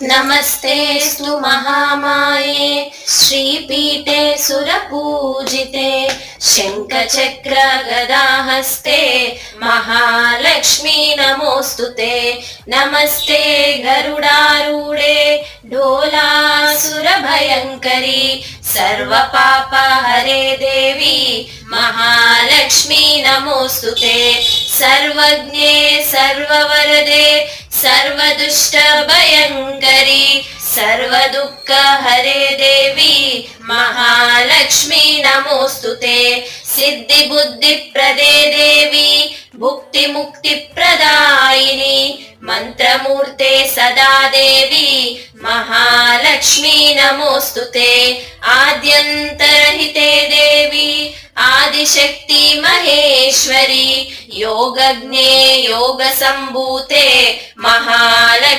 नमस्तेऽस्तु महामाये श्रीपीठे सुरपूजिते शङ्खचक्रगदाहस्ते महालक्ष्मी नमोऽस्तुते। नमस्ते गरुडारूढे ढोलासुरभयङ्करी सर्वपापहरे देवी महालक्ष्मी नमोऽस्तुते। सर्वज्ञे सर्ववरदे सर्वदुष्टभयङ्करी सर्वदुःखहरे देवी महालक्ष्मी नमोऽस्तुते। सिद्धिबुद्धिप्रदे देवी भुक्तिमुक्तिप्रदायिनी मंत्रमूर्ते सदा देवी महालक्ष्मी नमोऽस्तुते। आद्यन्तरहिते देवी आदिशक्ति महेश्वरी योगज्ञे योगसम्भूते महालक्ष्मी